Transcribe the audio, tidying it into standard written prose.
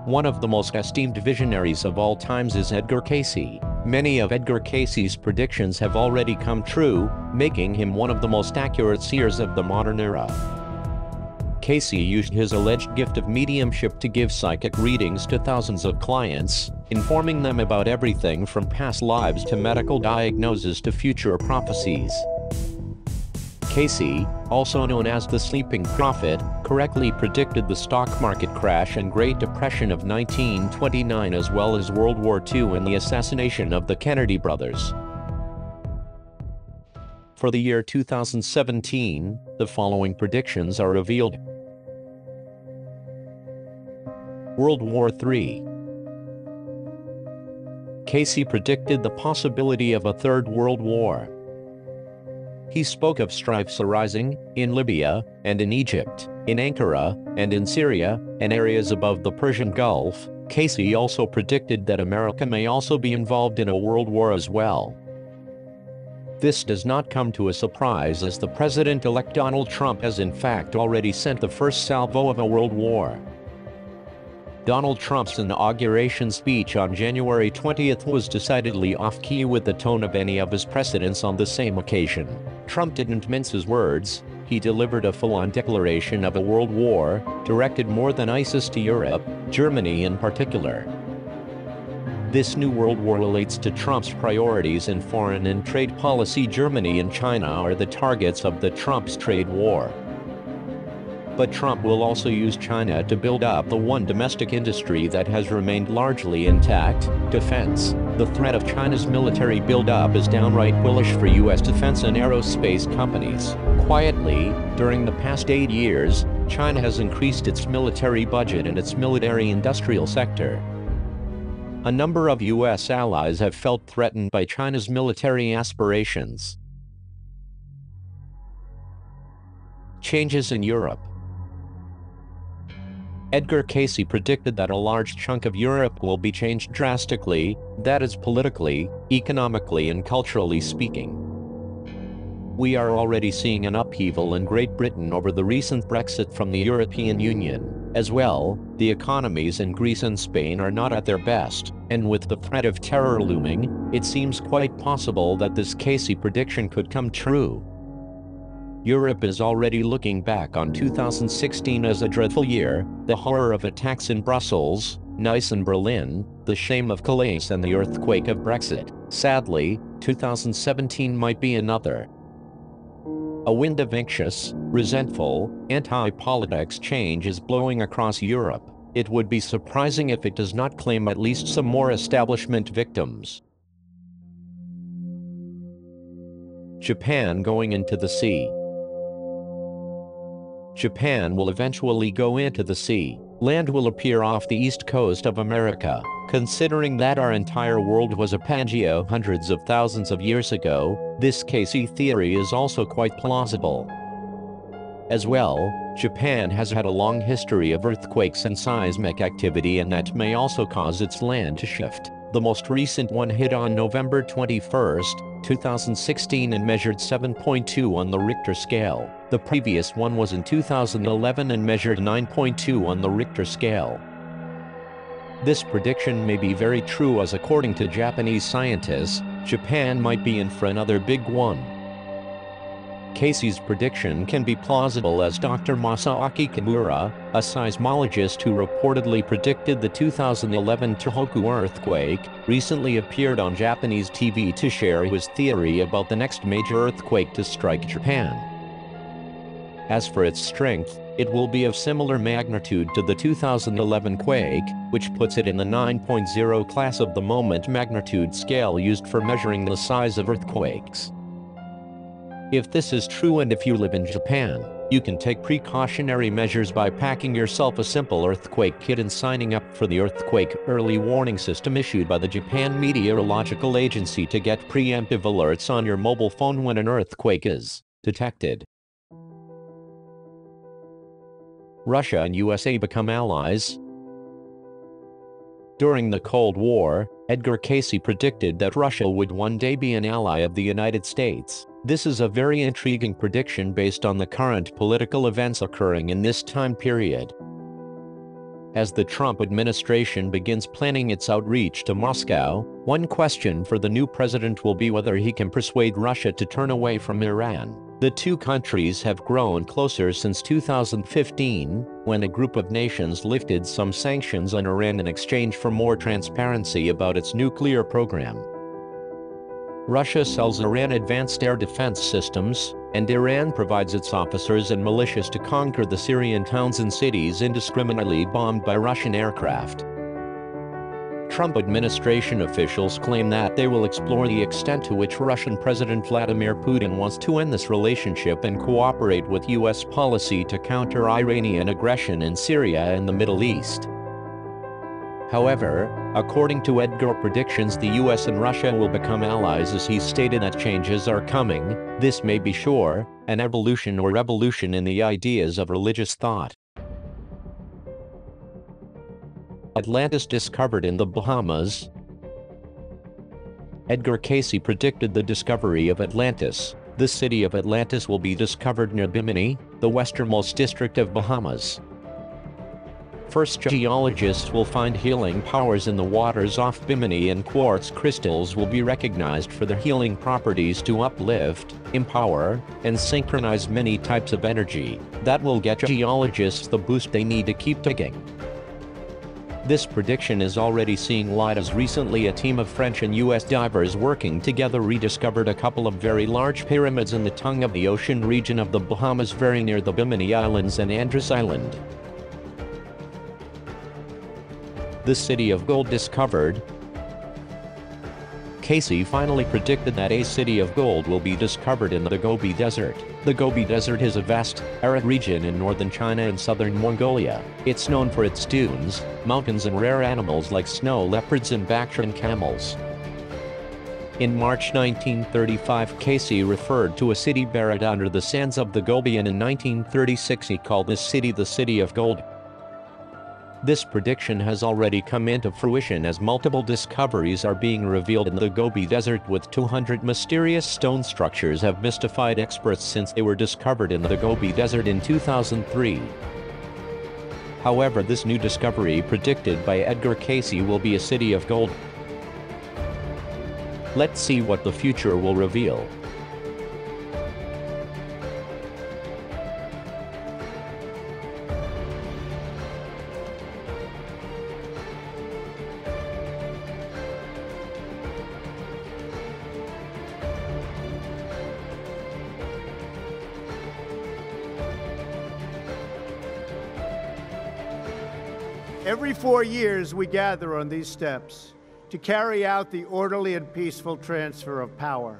One of the most esteemed visionaries of all times is Edgar Cayce. Many of Edgar Cayce's predictions have already come true, making him one of the most accurate seers of the modern era. Cayce used his alleged gift of mediumship to give psychic readings to thousands of clients, informing them about everything from past lives to medical diagnoses to future prophecies. Cayce, also known as the Sleeping Prophet, correctly predicted the stock market crash and Great Depression of 1929 as well as World War II and the assassination of the Kennedy brothers. For the year 2017, the following predictions are revealed. World War III. Cayce predicted the possibility of a third world war. He spoke of strifes arising in Libya and in Egypt, in Ankara and in Syria, and areas above the Persian Gulf. Cayce also predicted that America may also be involved in a world war as well. This does not come to a surprise, as the President-elect Donald Trump has in fact already sent the first salvo of a world war. Donald Trump's inauguration speech on January 20th was decidedly off-key with the tone of any of his precedents on the same occasion. Trump didn't mince his words. He delivered a full-on declaration of a world war, directed more than ISIS to Europe, Germany in particular. This new world war relates to Trump's priorities in foreign and trade policy. Germany and China are the targets of the Trump's trade war. But Trump will also use China to build up the one domestic industry that has remained largely intact: defense. The threat of China's military buildup is downright bullish for U.S. defense and aerospace companies. Quietly, during the past 8 years, China has increased its military budget and its military-industrial sector. A number of U.S. allies have felt threatened by China's military aspirations. Changes in Europe. Edgar Cayce predicted that a large chunk of Europe will be changed drastically, that is politically, economically and culturally speaking. We are already seeing an upheaval in Great Britain over the recent Brexit from the European Union. As well, the economies in Greece and Spain are not at their best, and with the threat of terror looming, it seems quite possible that this Cayce prediction could come true. Europe is already looking back on 2016 as a dreadful year: the horror of attacks in Brussels, Nice and Berlin, the shame of Calais and the earthquake of Brexit. Sadly, 2017 might be another. A wind of anxious, resentful, anti-politics change is blowing across Europe. It would be surprising if it does not claim at least some more establishment victims. Japan going into the sea. Japan will eventually go into the sea. Land will appear off the east coast of America. Considering that our entire world was a Pangea hundreds of thousands of years ago, this Cayce theory is also quite plausible. As well, Japan has had a long history of earthquakes and seismic activity, and that may also cause its land to shift. The most recent one hit on November 21, 2016 and measured 7.2 on the Richter scale. The previous one was in 2011 and measured 9.2 on the Richter scale. This prediction may be very true, as according to Japanese scientists, Japan might be in for another big one. Cayce's prediction can be plausible, as Dr. Masaaki Kimura, a seismologist who reportedly predicted the 2011 Tohoku earthquake, recently appeared on Japanese TV to share his theory about the next major earthquake to strike Japan. As for its strength, it will be of similar magnitude to the 2011 quake, which puts it in the 9.0 class of the moment magnitude scale used for measuring the size of earthquakes. If this is true, and if you live in Japan, you can take precautionary measures by packing yourself a simple earthquake kit and signing up for the earthquake early warning system issued by the Japan Meteorological Agency to get preemptive alerts on your mobile phone when an earthquake is detected. Russia and USA become allies. During the Cold War, Edgar Cayce predicted that Russia would one day be an ally of the United States. This is a very intriguing prediction based on the current political events occurring in this time period. As the Trump administration begins planning its outreach to Moscow, one question for the new president will be whether he can persuade Russia to turn away from Iran. The two countries have grown closer since 2015, when a group of nations lifted some sanctions on Iran in exchange for more transparency about its nuclear program. Russia sells Iran advanced air defense systems, and Iran provides its officers and militias to conquer the Syrian towns and cities indiscriminately bombed by Russian aircraft. Trump administration officials claim that they will explore the extent to which Russian President Vladimir Putin wants to end this relationship and cooperate with U.S. policy to counter Iranian aggression in Syria and the Middle East. However, according to Edgar predictions, the US and Russia will become allies, as he stated that changes are coming. This may be sure, an evolution or revolution in the ideas of religious thought. Atlantis discovered in the Bahamas. Edgar Cayce predicted the discovery of Atlantis. The city of Atlantis will be discovered near Bimini, the westernmost district of Bahamas. First, geologists will find healing powers in the waters off Bimini, and quartz crystals will be recognized for their healing properties to uplift, empower, and synchronize many types of energy. That will get geologists the boost they need to keep digging. This prediction is already seeing light, as recently a team of French and US divers working together rediscovered a couple of very large pyramids in the tongue of the ocean region of the Bahamas, very near the Bimini Islands and Andros Island. The city of gold discovered. Cayce finally predicted that a city of gold will be discovered in the Gobi Desert. The Gobi Desert is a vast, arid region in northern China and southern Mongolia. It's known for its dunes, mountains, and rare animals like snow leopards and Bactrian camels. In March 1935, Cayce referred to a city buried under the sands of the Gobi, and in 1936 he called this city the City of Gold. This prediction has already come into fruition, as multiple discoveries are being revealed in the Gobi Desert, with 200 mysterious stone structures have mystified experts since they were discovered in the Gobi Desert in 2003. However, this new discovery predicted by Edgar Cayce will be a city of gold. Let's see what the future will reveal. Every 4 years, we gather on these steps to carry out the orderly and peaceful transfer of power.